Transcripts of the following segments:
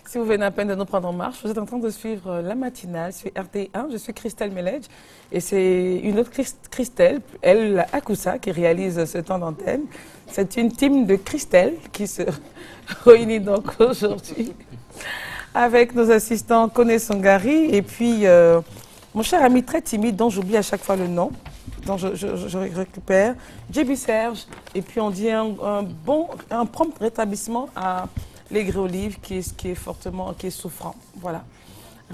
Si vous venez à peine de nous prendre en marche, vous êtes en train de suivre la matinale sur RT1. Je suis Christelle Meledge et c'est une autre Christelle, elle, Akoussa, qui réalise ce temps d'antenne. C'est une team de Christelle qui se réunit donc aujourd'hui avec nos assistants Koné Songari et puis mon cher ami très timide dont j'oublie à chaque fois le nom, dont je récupère, JB Serge, et puis on dit un prompt rétablissement à l'Aigre Olive qui est souffrant. Voilà.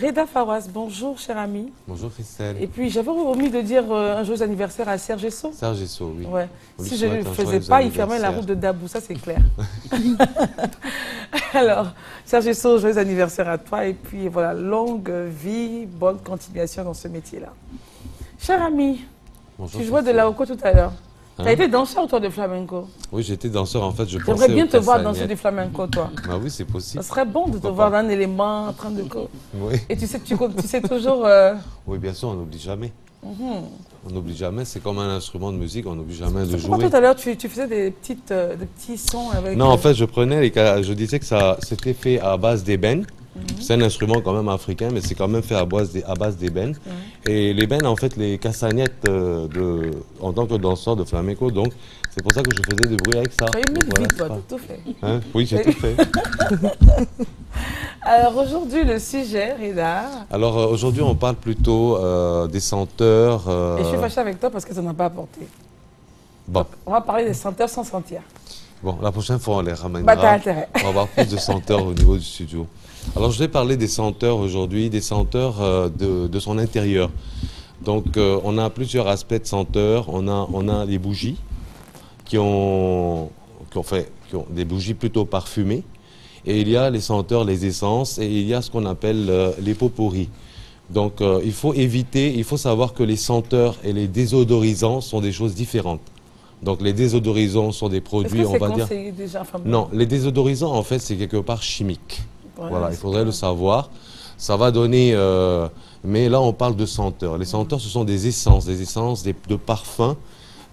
Reda Fawaz, bonjour cher ami. Bonjour Christelle. Et puis j'avais omis de dire un joyeux anniversaire à Serge Esso. Serge Esso, oui. Ouais. Si je ne le faisais pas, il fermait la route de Dabou, ça c'est clair. Alors, Serge Esso, joyeux anniversaire à toi et puis voilà, longue vie, bonne continuation dans ce métier-là. Cher ami, bonjour, tu jouais de la Oko tout à l'heure. Tu as été danseur, toi, de flamenco? Oui, j'étais danseur, en fait. J'aimerais bien te voir danser du flamenco, toi. Ah oui, c'est possible. Ça serait bon de te voir d'un élément en train de... Oui. Et tu sais toujours... Oui, bien sûr, on n'oublie jamais. On n'oublie jamais, c'est comme un instrument de musique, on n'oublie jamais de jouer. Pourquoi tout à l'heure, tu faisais des petits sons avec... Non, en fait, je disais que ça c'était fait à base d'ébène. C'est un instrument quand même africain, mais c'est quand même fait à base d'ébène. Et l'ébène, en fait, les castagnettes en tant que danseur de flamenco, donc c'est pour ça que je faisais des bruits avec ça. Tu as eu mille vies, toi, t'as tout fait. Hein? Oui, j'ai tout fait. Alors aujourd'hui, le sujet, Reda... Alors aujourd'hui, on parle plutôt des senteurs... Et je suis fâchée avec toi parce que ça n'a pas apporté. Bon. Donc, on va parler des senteurs sans sentir. Bon, la prochaine fois, on les ramènera. Bah, t'as intérêt. On va avoir plus de senteurs au niveau du studio. Alors, je vais parler des senteurs aujourd'hui, des senteurs de son intérieur. Donc, on a plusieurs aspects de senteurs. On a les bougies qui ont des bougies plutôt parfumées. Et il y a les senteurs, les essences, et il y a ce qu'on appelle les pot-pourris. Donc, il faut savoir que les senteurs et les désodorisants sont des choses différentes. Donc, les désodorisants sont des produits, on va dire... Déjà, enfin, non, les désodorisants, en fait, c'est quelque part chimique. Voilà, il faudrait le savoir. Ça va donner... mais là, on parle de senteurs. Les senteurs, ce sont des essences de parfums,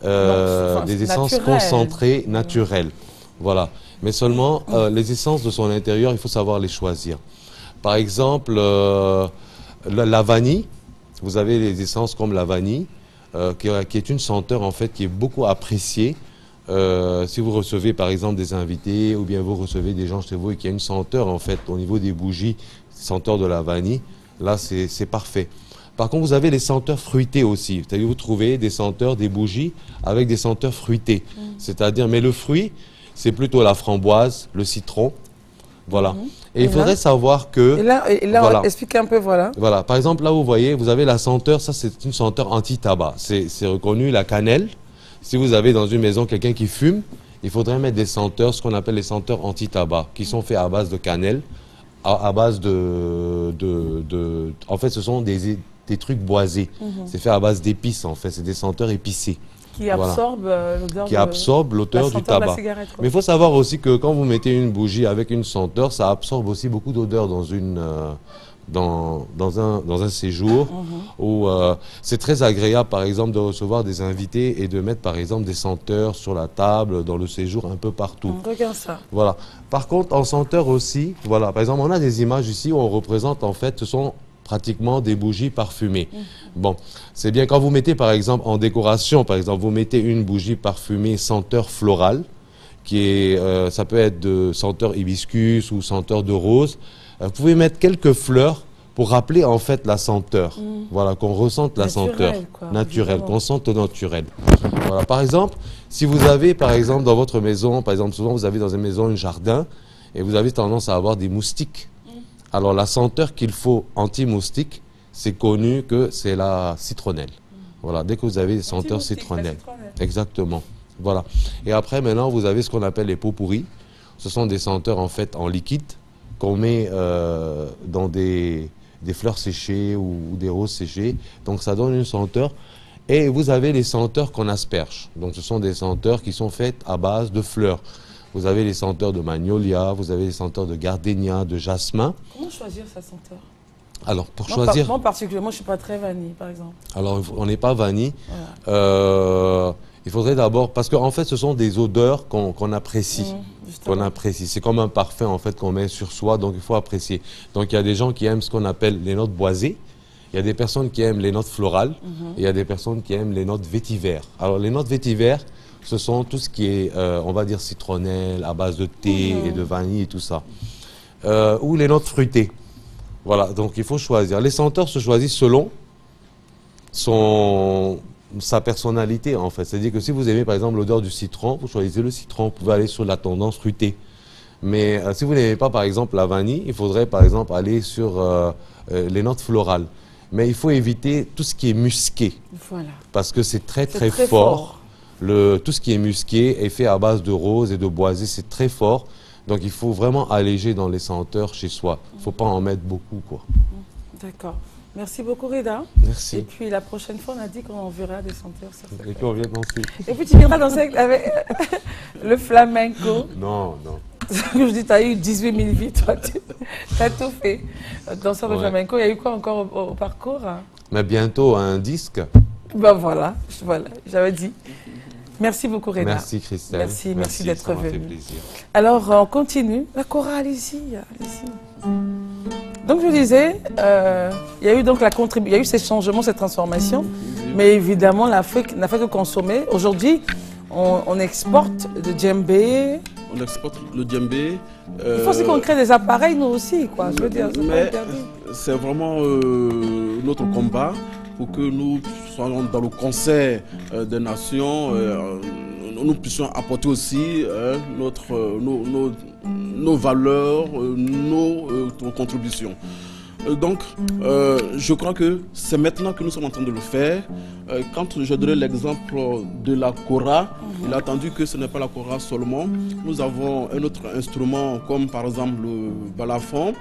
des essences concentrées, naturelles. Voilà. Mais seulement, les essences de son intérieur, il faut savoir les choisir. Par exemple, la vanille. Vous avez des essences comme la vanille, qui est une senteur, en fait, qui est beaucoup appréciée. Si vous recevez par exemple des invités ou bien vous recevez des gens chez vous et qu'il y a une senteur en fait au niveau des bougies, senteur de la vanille, là c'est parfait. Par contre vous avez les senteurs fruitées aussi, c'est-à-dire vous trouvez des senteurs, des bougies avec des senteurs fruitées. C'est-à-dire, mais le fruit c'est plutôt la framboise, le citron, voilà. Et il faudrait savoir que... Et là voilà. Explique un peu, voilà. Voilà, par exemple là vous voyez, vous avez la senteur, ça c'est une senteur anti-tabac, c'est reconnu, la cannelle. Si vous avez dans une maison quelqu'un qui fume, il faudrait mettre des senteurs, ce qu'on appelle les senteurs anti-tabac, qui sont faits à base de cannelle, à base en fait, ce sont des trucs boisés. C'est fait à base d'épices, en fait. C'est des senteurs épicées. Qui absorbent l'odeur du tabac. Mais il faut savoir aussi que quand vous mettez une bougie avec une senteur, ça absorbe aussi beaucoup d'odeur dans un séjour où c'est très agréable, par exemple, de recevoir des invités et de mettre, par exemple, des senteurs sur la table, dans le séjour, un peu partout. Regarde ça. Voilà. Par contre, en senteur aussi, voilà, par exemple, on a des images ici où on représente, en fait, ce sont pratiquement des bougies parfumées. Bon, c'est bien quand vous mettez, par exemple, en décoration, par exemple, vous mettez une bougie parfumée senteur florale, qui est, ça peut être de senteur hibiscus ou senteur de rose. Vous pouvez mettre quelques fleurs pour rappeler en fait la senteur. Voilà, qu'on ressente la senteur naturelle, qu'on sente au naturel. Voilà, par exemple, si vous avez par exemple dans votre maison, par exemple souvent vous avez dans une maison un jardin et vous avez tendance à avoir des moustiques. Alors la senteur qu'il faut anti-moustique, c'est connu que c'est la citronnelle. Voilà, dès que vous avez des senteurs citronnelle. Exactement. Voilà. Et après maintenant vous avez ce qu'on appelle les pots pourris. Ce sont des senteurs en fait en liquide qu'on met dans des fleurs séchées ou des roses séchées. Donc ça donne une senteur. Et vous avez les senteurs qu'on asperge. Donc ce sont des senteurs qui sont faites à base de fleurs. Vous avez les senteurs de magnolia, vous avez les senteurs de gardénia, de jasmin. Comment choisir sa senteur? Alors pour choisir... Moi particulièrement, je ne suis pas très vanille par exemple. Alors on n'est pas vanille. Voilà. Il faudrait d'abord, parce qu'en fait ce sont des odeurs qu'on apprécie. qu'on apprécie. C'est comme un parfum en fait qu'on met sur soi, donc il faut apprécier. Donc il y a des gens qui aiment ce qu'on appelle les notes boisées, il y a des personnes qui aiment les notes florales, et il y a des personnes qui aiment les notes vétivères. Alors les notes vétivères, ce sont tout ce qui est, on va dire, citronnelle, à base de thé et de vanille et tout ça. Ou les notes fruitées. Voilà, donc il faut choisir. Les senteurs se choisissent selon sa personnalité en fait. C'est-à-dire que si vous aimez par exemple l'odeur du citron, vous choisissez le citron, vous pouvez aller sur la tendance fruitée. Mais si vous n'aimez pas par exemple la vanille, il faudrait par exemple aller sur les notes florales. Mais il faut éviter tout ce qui est musqué. Voilà. Parce que c'est très fort. Tout ce qui est musqué est fait à base de rose et de boisé, c'est très fort. Donc il faut vraiment alléger dans les senteurs chez soi. Il ne faut pas en mettre beaucoup, quoi. D'accord. Merci beaucoup, Reda. Merci. Et puis la prochaine fois, on a dit qu'on verra des senteurs. Et puis on vient danser. Et puis tu viendras danser avec le flamenco. Non, non. Je dis, tu as eu 18 000 vies, toi, tu as tout fait. Danseur de flamenco, il y a eu quoi encore au parcours? Mais bientôt, un disque. Ben voilà, j'avais dit. Merci beaucoup, Reda. Merci, Christelle. Merci d'être venue. Ça m'a fait plaisir. Alors, on continue. La chorale, allez-y. Donc, je disais, il y a eu donc il y a eu ces changements, cette transformation. Mais évidemment, l'Afrique n'a fait que consommer. Aujourd'hui, on exporte le djembé. On exporte le djembé. Il faut aussi qu'on crée des appareils, nous aussi, quoi. Je veux dire, c'est vraiment notre combat pour que nous soyons dans le concert des nations. Nous puissions apporter aussi nos valeurs, nos contributions. Donc, je crois que c'est maintenant que nous sommes en train de le faire. Quand je donne l'exemple de la kora, il a attendu que ce n'est pas la kora seulement. Nous avons un autre instrument comme par exemple le balafon.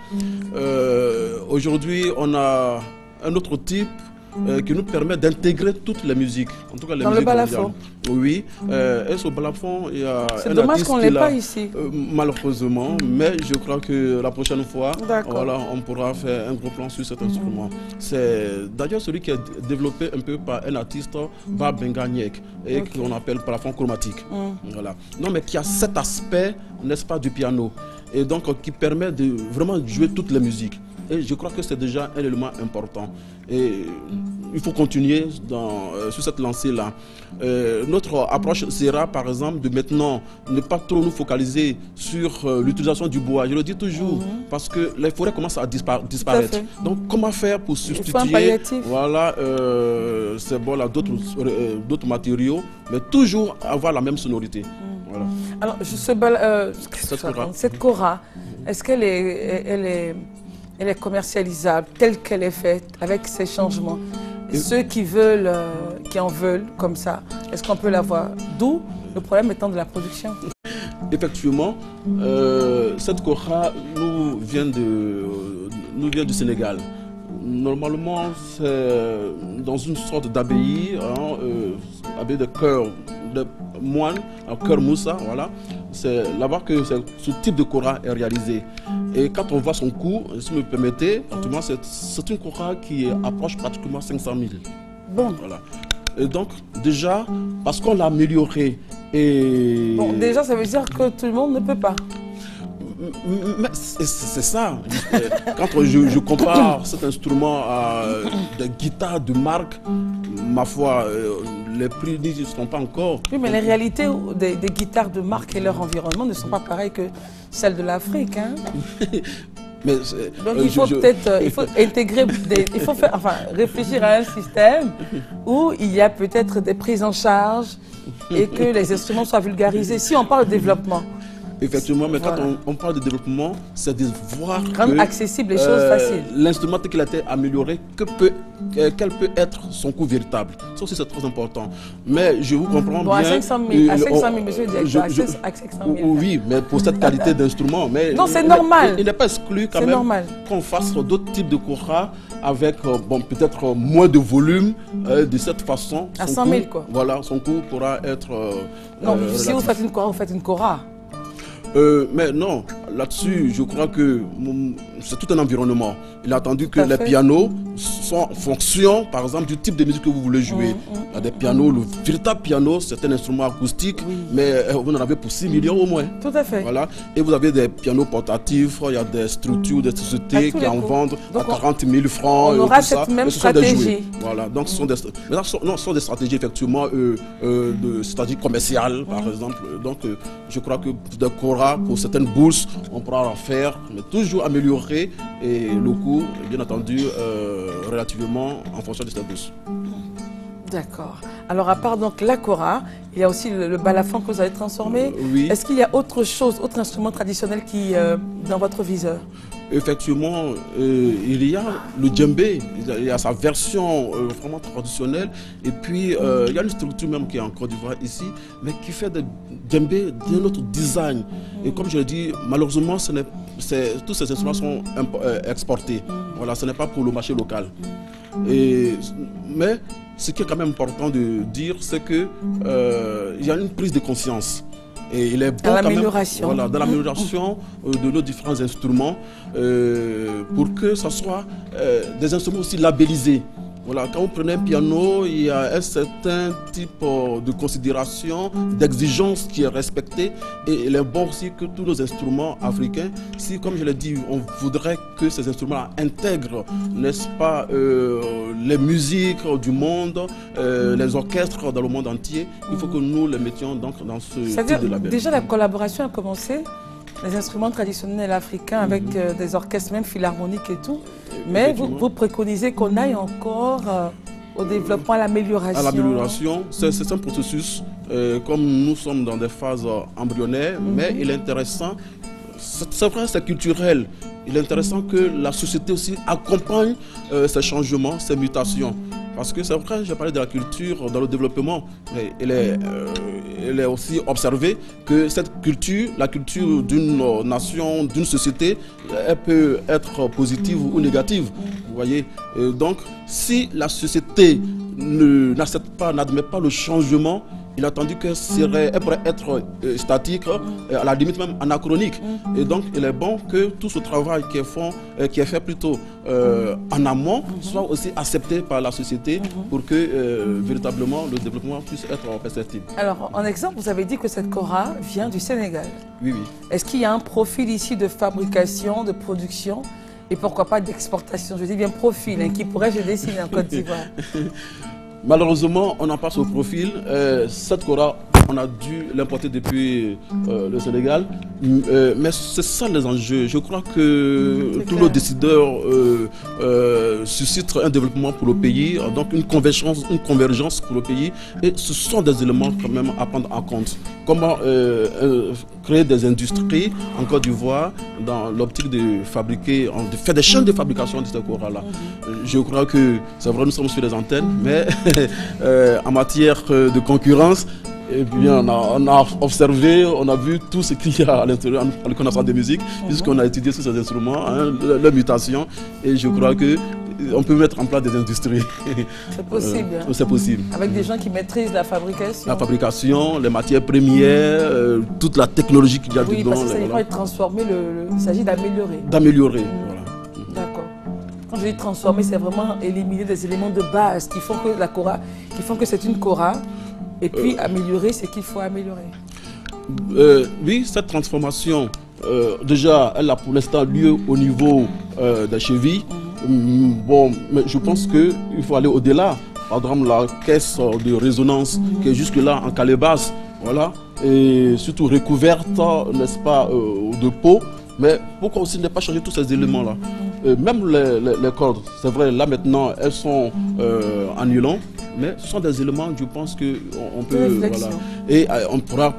Aujourd'hui, on a un autre type qui nous permet d'intégrer toutes les musiques, en tout cas les dans musiques le balafon. Oui, et sur le balafon, il y a c'est dommage qu'on ne l'ait pas ici. Malheureusement, mais je crois que la prochaine fois, voilà, on pourra faire un gros plan sur cet instrument. C'est d'ailleurs celui qui est développé un peu par un artiste, Bob Benganyek, et qu'on appelle balafon chromatique. Voilà. Non, mais qui a cet aspect, n'est-ce pas, du piano, et donc qui permet de vraiment jouer toutes les musiques. Et je crois que c'est déjà un élément important. Et il faut continuer sur cette lancée-là. Notre approche sera, par exemple, de maintenant ne pas trop nous focaliser sur l'utilisation du bois. Je le dis toujours, parce que les forêts commencent à disparaître. Donc, comment faire pour substituer ces bois-là d'autres matériaux, mais toujours avoir la même sonorité. Voilà. Alors, cette kora, est-ce qu'elle elle est commercialisable telle qu'elle est faite, avec ces changements? Et ceux qui en veulent comme ça, est-ce qu'on peut l'avoir? D'où le problème étant de la production. Effectivement, cette kora nous vient du Sénégal. Normalement, c'est dans une sorte d'abbaye, abbaye de cœur de moine, un cœur moussa, voilà. C'est là-bas que ce type de kora est réalisé. Et quand on voit son coût, si vous me permettez, c'est une kora qui approche pratiquement 500 000. Bon. Voilà. Et donc, déjà, parce qu'on l'a amélioré et... Bon, déjà, ça veut dire que tout le monde ne peut pas. C'est ça. Quand je compare cet instrument à des guitares de marque, ma foi, les prix n'y sont pas encore. Oui, mais les réalités des guitares de marque et leur environnement ne sont pas pareilles que celles de l'Afrique. Hein. Mais donc il faut intégrer, réfléchir à un système où il y a peut-être des prises en charge et que les instruments soient vulgarisés. Si on parle de développement. Effectivement, mais quand on parle de développement, c'est de voir rendre accessible les choses faciles. L'instrument tel qu'il a été amélioré, quel peut être son coût véritable. Ça aussi, c'est très important. Mais je vous comprends bien. À 500 000, monsieur dit à 500 000. Oui, mais pour cette qualité d'instrument. Non, c'est normal. Il n'est pas exclu quand même qu'on fasse d'autres types de kora avec peut-être moins de volume. De cette façon, à 100 000, quoi. Voilà, son coût pourra être... non, si vous faites une kora, vous faites une kora. Mais non, là-dessus, je crois que c'est tout un environnement. Il a attendu que les pianos soient en fonction, par exemple, du type de musique que vous voulez jouer. Il y a des pianos, le véritable piano, c'est un instrument acoustique, mais vous en avez pour 6 millions au moins. Tout à fait. Voilà. Et vous avez des pianos portatifs, il y a des structures, des sociétés qui en vendent à 40 000 francs. On aura cette même stratégie. Voilà, donc ce sont des stratégies effectivement de stratégie commerciale, par exemple. Donc je crois que des choras, pour certaines bourses, on pourra en faire, mais toujours améliorer et le coût, bien entendu, relativement en fonction de cette bourse. D'accord. Alors à part donc la kora, il y a aussi le balafon que vous avez transformé. Oui. Est-ce qu'il y a autre chose, autre instrument traditionnel qui dans votre viseur? Effectivement, il y a le djembé, il y a sa version vraiment traditionnelle, et puis il y a une structure même qui est en Côte d'Ivoire ici, mais qui fait des djembés d'un autre design. Et comme je l'ai dit, malheureusement, tous ces instruments sont exportés. Voilà, ce n'est pas pour le marché local. Mais ce qui est quand même important de dire, c'est qu'il y a une prise de conscience. Et il est bon dans l'amélioration. Voilà, dans l'amélioration de nos différents instruments pour que ce soit des instruments aussi labellisés. Voilà, quand vous prenez un piano, il y a un certain type de considération, d'exigence qui est respecté. Et il est bon aussi que tous nos instruments africains, si, comme je l'ai dit, on voudrait que ces instruments intègrent, n'est-ce pas, les musiques du monde, les orchestres dans le monde entier, il faut que nous les mettions donc dans ce type de label. Déjà, la collaboration a commencé. Les instruments traditionnels africains avec des orchestres, même philharmoniques et tout. Mais vous préconisez qu'on aille encore au développement, à l'amélioration. À l'amélioration, c'est un processus. Comme nous sommes dans des phases embryonnaires, mais il est intéressant. C'est vrai, c'est culturel. Il est intéressant que la société aussi accompagne ces changements, ces mutations. Parce que c'est vrai, j'ai parlé de la culture dans le développement, mais il est aussi observé que cette culture, la culture d'une nation, d'une société, elle peut être positive ou négative. Vous voyez. Et donc, si la société n'accepte pas, n'admet pas le changement, il a attendu qu'elle pourrait être statique, à la limite même anachronique. Et donc, il est bon que tout ce travail qui est fait plutôt en amont soit aussi accepté par la société pour que véritablement le développement puisse être perceptible. Alors, en exemple, vous avez dit que cette kora vient du Sénégal. Oui, oui. Est-ce qu'il y a un profil ici de fabrication, de production et pourquoi pas d'exportation? Je dis bien profil, qui pourrait se dessiner en Côte d'Ivoire. Malheureusement, on n'a pas ce profil. Cette kora, on a dû l'importer depuis le Sénégal. Mais c'est ça les enjeux. Je crois que tous nos décideurs suscitent un développement pour le pays, donc une convergence pour le pays. Et ce sont des éléments quand même à prendre en compte. Comment créer des industries en Côte d'Ivoire dans l'optique de fabriquer, de faire des chaînes de fabrication de cette kora-là. Je crois que c'est vrai, nous sommes sur les antennes, mais en matière de concurrence, eh bien, on a observé, on a vu tout ce qu'il y a à l'intérieur en connaissance des musiques, puisqu'on a étudié tous ces instruments, leurs mutations, et je crois qu'on peut mettre en place des industries. C'est possible. C'est possible. Avec des gens qui maîtrisent la fabrication. La fabrication, les matières premières, toute la technologie qu'il y a dedans. Oui, parce que ça n'est pas de transformer, il s'agit d'améliorer. D'améliorer, voilà. D'accord. Quand je dis transformer, c'est vraiment éliminer des éléments de base qui font que la kora, qui font que c'est une kora. Et puis améliorer ce qu'il faut améliorer. Oui, cette transformation, déjà, elle a pour l'instant lieu au niveau des chevilles. Bon, mais je pense qu'il faut aller au-delà. Par exemple, la caisse de résonance qui est jusque-là en calebasse, voilà, et surtout recouverte, n'est-ce pas, de peau. Mais pourquoi aussi ne pas changer tous ces éléments-là? Même les cordes, c'est vrai, là maintenant, elles sont en nylon. Mais ce sont des éléments, je pense qu'on peut... Voilà, et on pourra